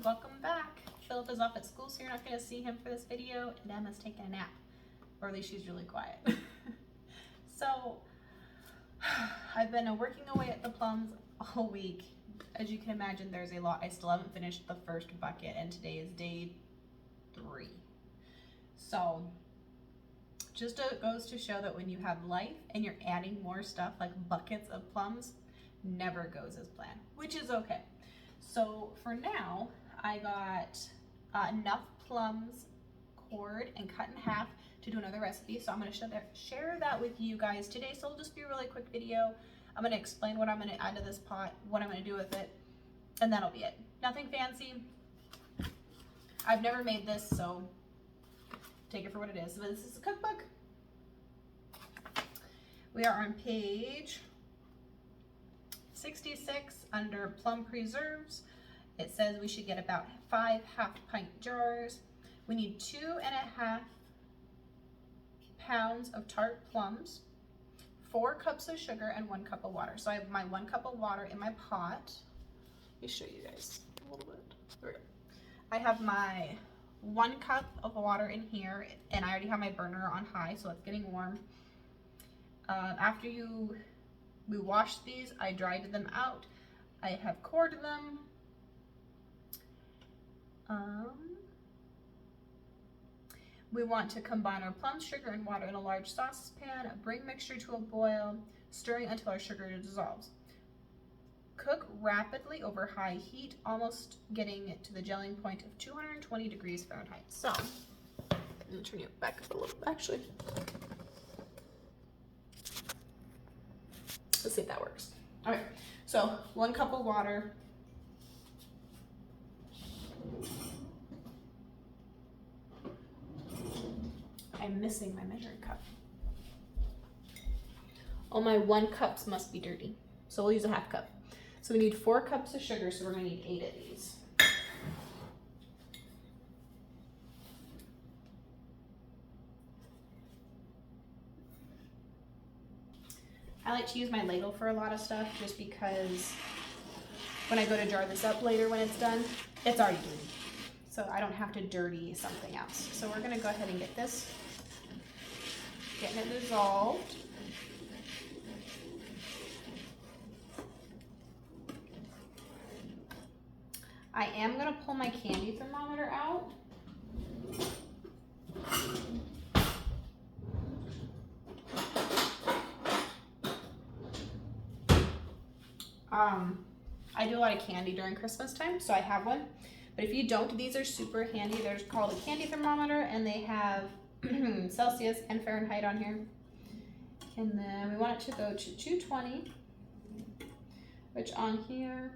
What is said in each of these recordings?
welcome back. Philip is off at school, so you're not going to see him for this video, and Emma's taking a nap, or at least she's really quiet. So, I've been working away at the plums all week. As you can imagine, there's a lot. I still haven't finished the first bucket, and today is day 3. So, just goes to show that when you have life and you're adding more stuff like buckets of plums, never goes as planned, which is okay. So for now, I got enough plums cored and cut in half to do another recipe. So I'm going to share that with you guys today. So it'll just be a really quick video. I'm going to explain what I'm going to add to this pot, what I'm going to do with it, and that'll be it. Nothing fancy. I've never made this, so take it for what it is. But this is a cookbook. We are on page 66 under plum preserves. It says we should get about 5 half-pint jars. We need 2.5 pounds of tart plums, 4 cups of sugar, and 1 cup of water. So I have my 1 cup of water in my pot. Let me show you guys a little bit. There we go. I have my 1 cup of water in here, and I already have my burner on high, so it's getting warm. After we washed these, I dried them out. I have cored them. We want to combine our plum, sugar, and water in a large saucepan. Bring mixture to a boil, stirring until our sugar dissolves. Cook rapidly over high heat, almost getting it to the gelling point of 220 degrees Fahrenheit. So, I'm gonna turn you back up a little bit, actually. Let's see if that works. Okay, so 1 cup of water. I'm missing my measuring cup. All my 1 cups must be dirty, so we'll use a half cup. So we need 4 cups of sugar, so we're gonna need 8 of these. I like to use my ladle for a lot of stuff just because when I go to jar this up later when it's done, it's already dirty. So I don't have to dirty something else. So we're gonna go ahead and get this, getting it dissolved. I am gonna pull my candy thermometer out. I do a lot of candy during Christmas time, so I have one. But if you don't, these are super handy. They're called a candy thermometer, and they have Celsius and Fahrenheit on here. And then we want it to go to 220, which on here,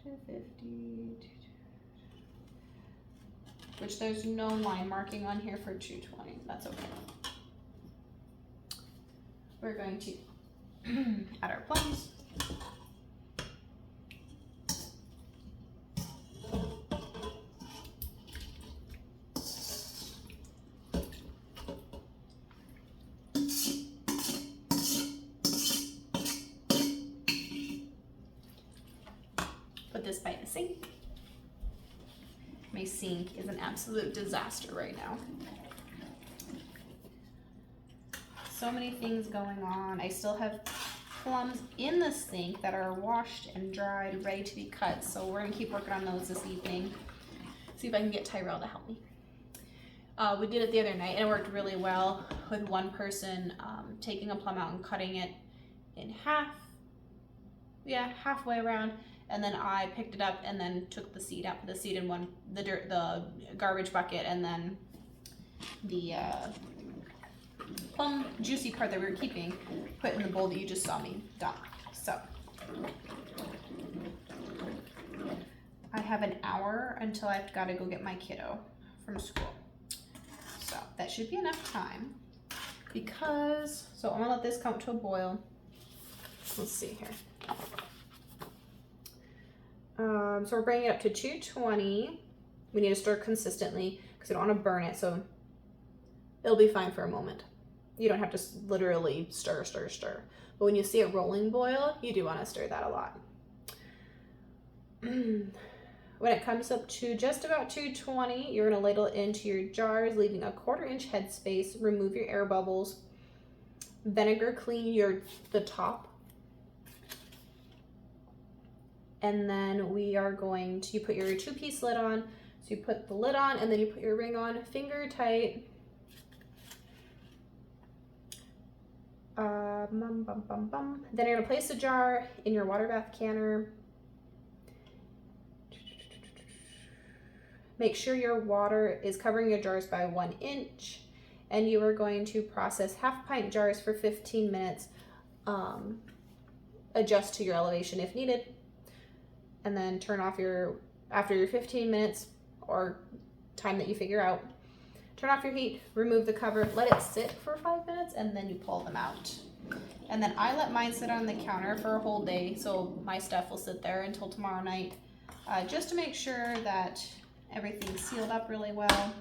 250, which there's no line marking on here for 220. That's okay. We're going to add our plums. Put this by the sink. My sink is an absolute disaster right now. So many things going on. I still have plums in the sink that are washed and dried, ready to be cut. So we're gonna keep working on those this evening. See if I can get Tyrell to help me. We did it the other night and it worked really well with one person taking a plum out and cutting it in half. Yeah, halfway around. And then I picked it up and then took the seed out, put the seed in the garbage bucket, and then the plum juicy part that we were keeping, put in the bowl that you just saw me dump. So I have an hour until I've got to go get my kiddo from school. So that should be enough time because, so I'm gonna let this come to a boil. Let's see here. So we're bringing it up to 220. We need to stir consistently because we don't want to burn it, so it'll be fine for a moment. You don't have to literally stir. But when you see a rolling boil, you do want to stir that a lot. When it comes up to just about 220, you're going to ladle it into your jars, leaving a 1/4 inch headspace. Remove your air bubbles. Vinegar clean the top. And then we are going to put your 2-piece lid on. So you put the lid on and then you put your ring on, finger tight. Then you're gonna place the jar in your water bath canner. Make sure your water is covering your jars by 1 inch. And you are going to process 1/2 pint jars for 15 minutes. Adjust to your elevation if needed. And then turn off after your 15 minutes or time that you figure out. Turn off your heat, remove the cover, let it sit for 5 minutes, and then you pull them out. And then I let mine sit on the counter for a whole day, so my stuff will sit there until tomorrow night, just to make sure that everything's sealed up really well.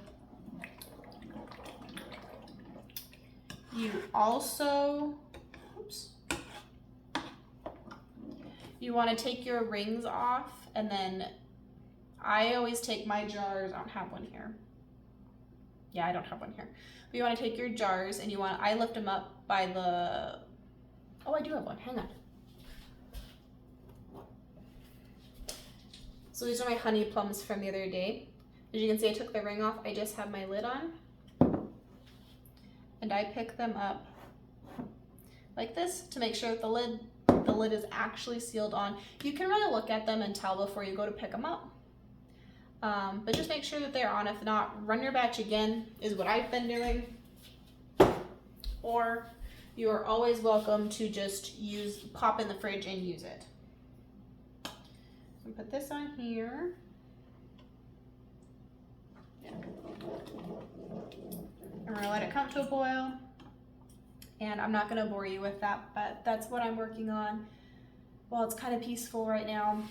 You also, you want to take your rings off, and then I always take my jars. I don't have one here. Yeah, I don't have one here. But you want to take your jars and I lift them up by the, oh, I do have one. Hang on. So these are my honey plums from the other day. As you can see, I took the ring off. I just have my lid on. And I pick them up like this to make sure that the lid is actually sealed on. You can really look at them and tell before you go to pick them up. But just make sure that they're on. If not, run your batch again is what I've been doing. Or you are always welcome to just pop in the fridge and use it. So put this on here. And we're gonna let it come to a boil. And I'm not gonna bore you with that, but that's what I'm working on. Well, it's kind of peaceful right now.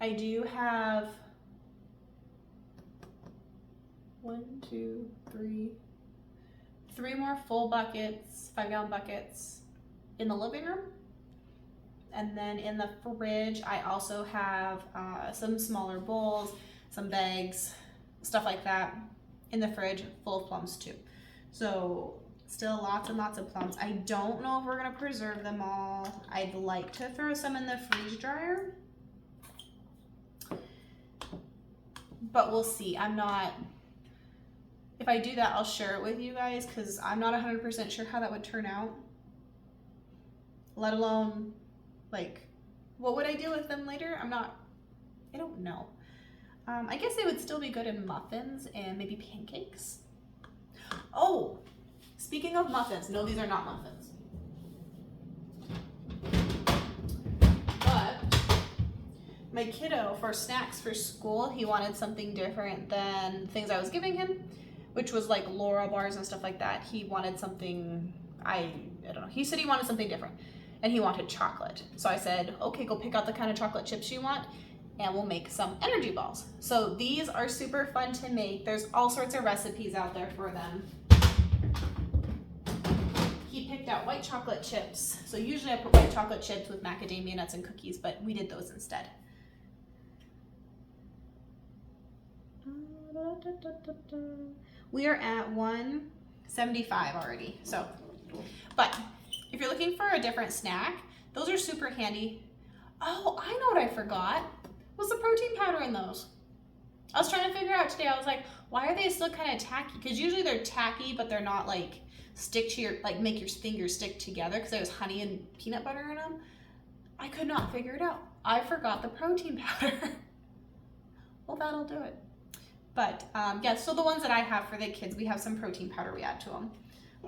I do have 3 more full buckets, 5-gallon buckets in the living room. And then in the fridge, I also have some smaller bowls, some bags, stuff like that in the fridge full of plums too. So still lots and lots of plums. I don't know if we're gonna preserve them all. I'd like to throw some in the freeze dryer, but we'll see. If I do that, I'll share it with you guys because I'm not 100% sure how that would turn out. Let alone, like, what would I do with them later? I don't know. I guess they would still be good in muffins and maybe pancakes. Oh, speaking of muffins, no, these are not muffins. But my kiddo, for snacks for school, he wanted something different than things I was giving him, which was like Laura bars and stuff like that. He wanted something, I don't know. He said he wanted something different and he wanted chocolate. So I said, okay, go pick out the kind of chocolate chips you want and we'll make some energy balls. So these are super fun to make. There's all sorts of recipes out there for them. He picked out white chocolate chips. So usually I put white chocolate chips with macadamia nuts and cookies, but we did those instead. We are at 175 already. So, but if you're looking for a different snack, those are super handy. Oh, I know what I forgot. Was the protein powder in those? I was trying to figure out today. I was like, why are they still kind of tacky? Because usually they're tacky, but they're not like stick to your, like make your fingers stick together because there's honey and peanut butter in them. I could not figure it out. I forgot the protein powder. Well, that'll do it. But yeah, so the ones that I have for the kids, we have some protein powder we add to them.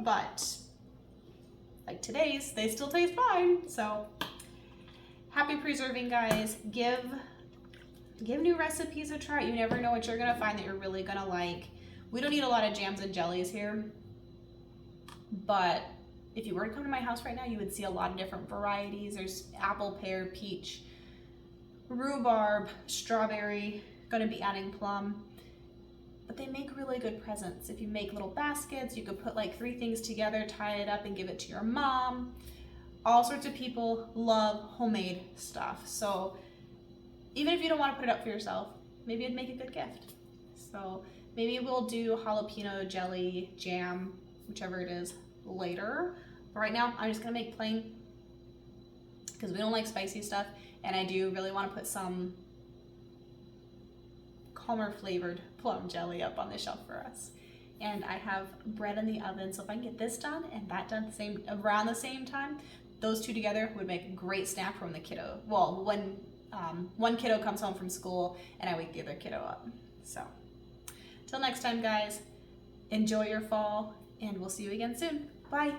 But like today's, they still taste fine. So happy preserving, guys. Give new recipes a try. You never know what you're gonna find that you're really gonna like. We don't eat a lot of jams and jellies here, but if you were to come to my house right now, you would see a lot of different varieties. There's apple, pear, peach, rhubarb, strawberry, gonna be adding plum. But they make really good presents. If you make little baskets, you could put like 3 things together, tie it up and give it to your mom. All sorts of people love homemade stuff. So even if you don't want to put it up for yourself, maybe it'd make a good gift. So maybe we'll do jalapeno jelly jam, whichever it is, later. But right now, I'm just gonna make plain because we don't like spicy stuff, and I do really want to put some calmer flavored plum jelly up on the shelf for us. And I have bread in the oven, so if I can get this done and that done around the same time, those two together would make a great snack from the kiddo. Well, when one kiddo comes home from school and I wake the other kiddo up. So, till next time, guys, enjoy your fall, and we'll see you again soon. Bye.